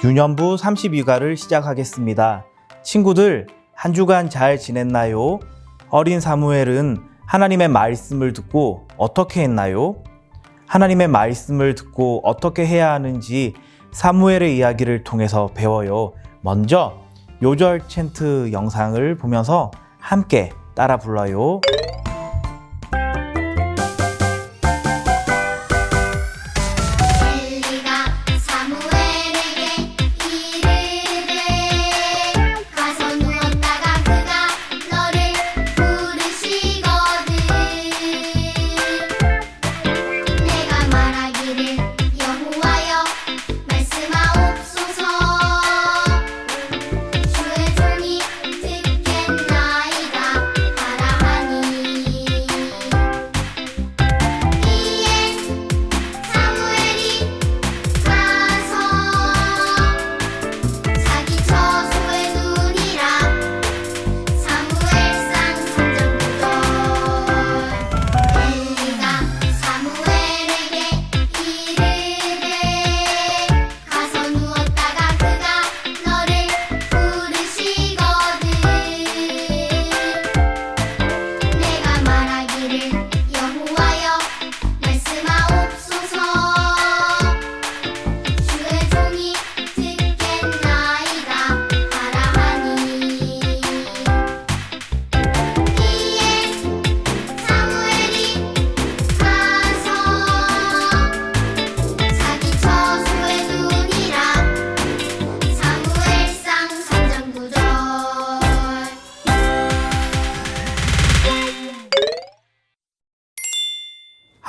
유년부 32가를 시작하겠습니다. 친구들, 한 주간 잘 지냈나요? 어린 사무엘은 하나님의 말씀을 듣고 어떻게 했나요? 하나님의 말씀을 듣고 어떻게 해야 하는지 사무엘의 이야기를 통해서 배워요. 먼저 요절 챈트 영상을 보면서 함께 따라 불러요.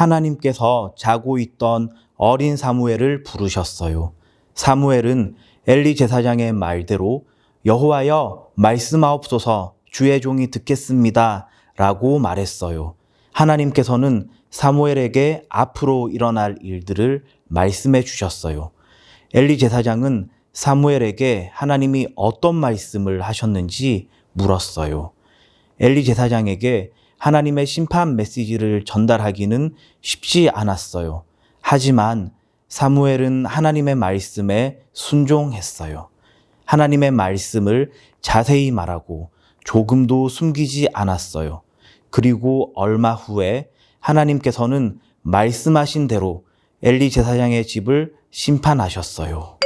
하나님께서 자고 있던 어린 사무엘을 부르셨어요. 사무엘은 엘리 제사장의 말대로 여호와여 말씀하옵소서 주의 종이 듣겠습니다 라고 말했어요. 하나님께서는 사무엘에게 앞으로 일어날 일들을 말씀해 주셨어요. 엘리 제사장은 사무엘에게 하나님이 어떤 말씀을 하셨는지 물었어요. 엘리 제사장에게 하나님의 심판 메시지를 전달하기는 쉽지 않았어요. 하지만 사무엘은 하나님의 말씀에 순종했어요. 하나님의 말씀을 자세히 말하고 조금도 숨기지 않았어요. 그리고 얼마 후에 하나님께서는 말씀하신 대로 엘리 제사장의 집을 심판하셨어요.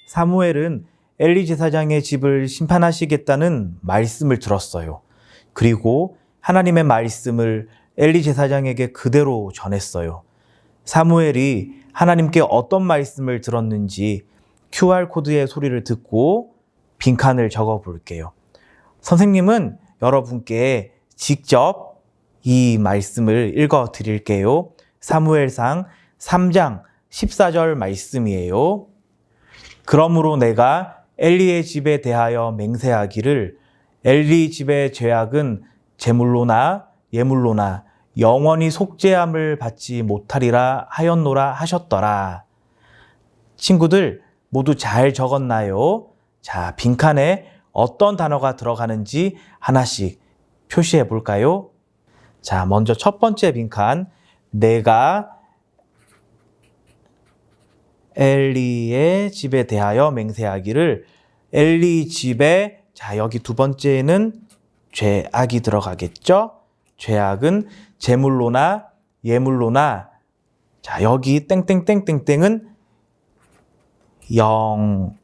사무엘은 엘리 제사장의 집을 심판하시겠다는 말씀을 들었어요. 그리고 하나님의 말씀을 엘리 제사장에게 그대로 전했어요. 사무엘이 하나님께 어떤 말씀을 들었는지 QR코드의 소리를 듣고 빈칸을 적어 볼게요. 선생님은 여러분께 직접 이 말씀을 읽어 드릴게요. 사무엘상 3장 14절 말씀이에요. 그러므로 내가 엘리의 집에 대하여 맹세하기를 엘리 집의 죄악은 제물로나 예물로나 영원히 속죄함을 받지 못하리라 하였노라 하셨더라. 친구들 모두 잘 적었나요? 자, 빈칸에 어떤 단어가 들어가는지 하나씩 표시해 볼까요? 자, 먼저 첫 번째 빈칸, 내가 엘리의 집에 대하여 맹세하기를 엘리 집에, 자, 여기 두 번째는 죄악이 들어가겠죠? 죄악은 제물로나 예물로나, 자, 여기 땡땡땡땡땡은 영원히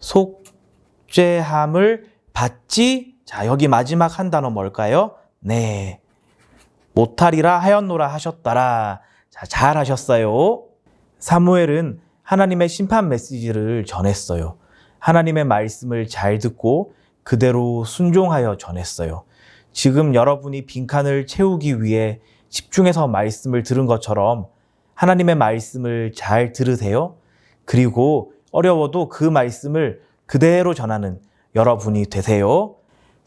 속죄함을 받지, 자, 여기 마지막 한 단어 뭘까요? 네, 못하리라 하였노라 하셨더라. 자, 잘 하셨어요. 사무엘은 하나님의 심판 메시지를 전했어요. 하나님의 말씀을 잘 듣고 그대로 순종하여 전했어요. 지금 여러분이 빈칸을 채우기 위해 집중해서 말씀을 들은 것처럼 하나님의 말씀을 잘 들으세요. 그리고 어려워도 그 말씀을 그대로 전하는 여러분이 되세요.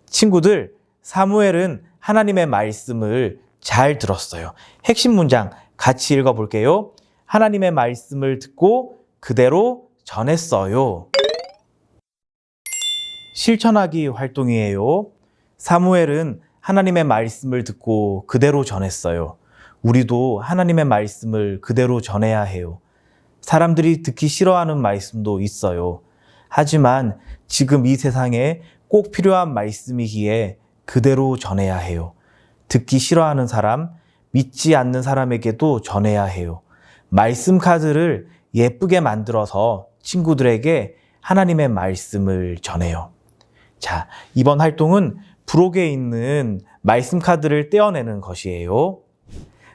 친구들, 사무엘은 하나님의 말씀을 잘 들었어요. 핵심 문장 같이 읽어볼게요. 하나님의 말씀을 듣고 그대로 전했어요. 실천하기 활동이에요. 사무엘은 하나님의 말씀을 듣고 그대로 전했어요. 우리도 하나님의 말씀을 그대로 전해야 해요. 사람들이 듣기 싫어하는 말씀도 있어요. 하지만 지금 이 세상에 꼭 필요한 말씀이기에 그대로 전해야 해요. 듣기 싫어하는 사람, 믿지 않는 사람에게도 전해야 해요. 말씀 카드를 예쁘게 만들어서 친구들에게 하나님의 말씀을 전해요. 자, 이번 활동은 부록에 있는 말씀 카드를 떼어내는 것이에요.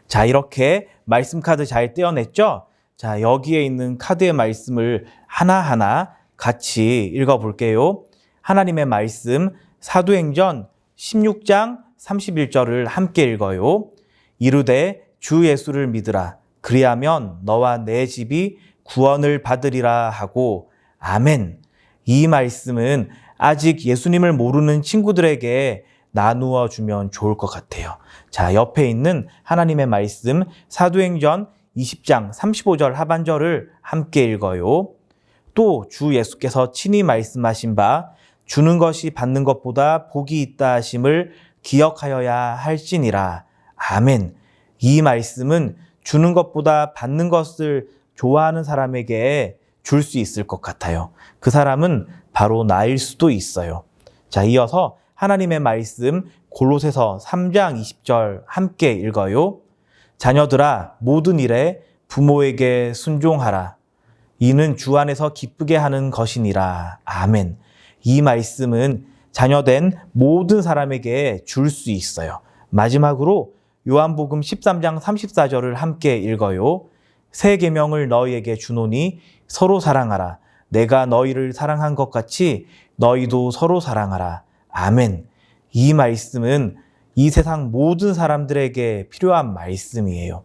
자, 이렇게 말씀 카드 잘 떼어냈죠? 자, 여기에 있는 카드의 말씀을 하나하나 같이 읽어볼게요. 하나님의 말씀 사도행전 16장 31절을 함께 읽어요. 이르되 주 예수를 믿으라. 그리하면 너와 내 집이 구원을 받으리라 하고 아멘. 이 말씀은 아직 예수님을 모르는 친구들에게 나누어 주면 좋을 것 같아요. 자, 옆에 있는 하나님의 말씀 사도행전 20장 35절 하반절을 함께 읽어요. 또 주 예수께서 친히 말씀하신 바 주는 것이 받는 것보다 복이 있다 하심을 기억하여야 할지니라. 아멘. 이 말씀은 주는 것보다 받는 것을 좋아하는 사람에게 줄 수 있을 것 같아요. 그 사람은 바로 나일 수도 있어요. 자, 이어서 하나님의 말씀 골로새서 3장 20절 함께 읽어요. 자녀들아 모든 일에 부모에게 순종하라. 이는 주 안에서 기쁘게 하는 것이니라. 아멘. 이 말씀은 자녀된 모든 사람에게 줄 수 있어요. 마지막으로 요한복음 13장 34절을 함께 읽어요. 새 계명을 너희에게 주노니 서로 사랑하라. 내가 너희를 사랑한 것 같이 너희도 서로 사랑하라. 아멘. 이 말씀은 이 세상 모든 사람들에게 필요한 말씀이에요.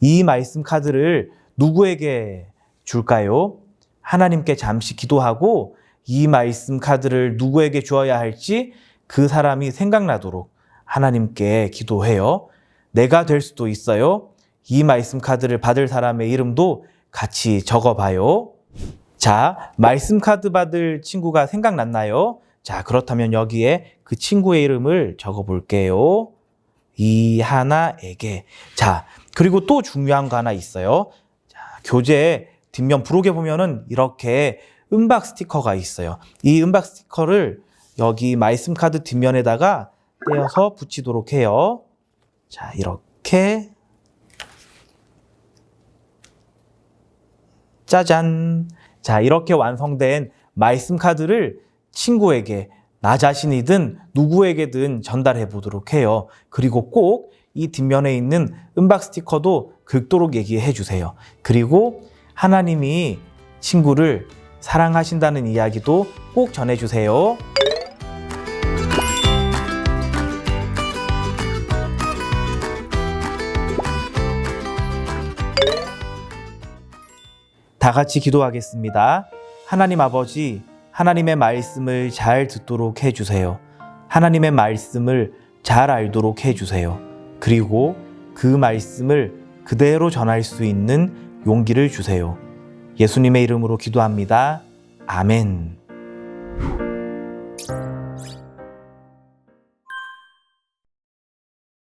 이 말씀 카드를 누구에게 줄까요? 하나님께 잠시 기도하고 이 말씀 카드를 누구에게 주어야 할지 그 사람이 생각나도록 하나님께 기도해요. 내가 될 수도 있어요. 이 말씀 카드를 받을 사람의 이름도 같이 적어봐요. 자, 말씀 카드 받을 친구가 생각났나요? 자, 그렇다면 여기에 그 친구의 이름을 적어볼게요. 이하나에게. 자, 그리고 또 중요한 거 하나 있어요. 자, 교재 뒷면 부록에 보면은 이렇게 은박 스티커가 있어요. 이 은박 스티커를 여기 말씀 카드 뒷면에다가 떼어서 붙이도록 해요. 자, 이렇게. 짜잔. 자, 이렇게 완성된 말씀 카드를 친구에게 나 자신이든 누구에게든 전달해 보도록 해요. 그리고 꼭 이 뒷면에 있는 은박 스티커도 긁도록 얘기해 주세요. 그리고 하나님이 친구를 사랑하신다는 이야기도 꼭 전해 주세요. 다 같이 기도하겠습니다. 하나님 아버지, 하나님의 말씀을 잘 듣도록 해주세요. 하나님의 말씀을 잘 알도록 해주세요. 그리고 그 말씀을 그대로 전할 수 있는 용기를 주세요. 예수님의 이름으로 기도합니다. 아멘.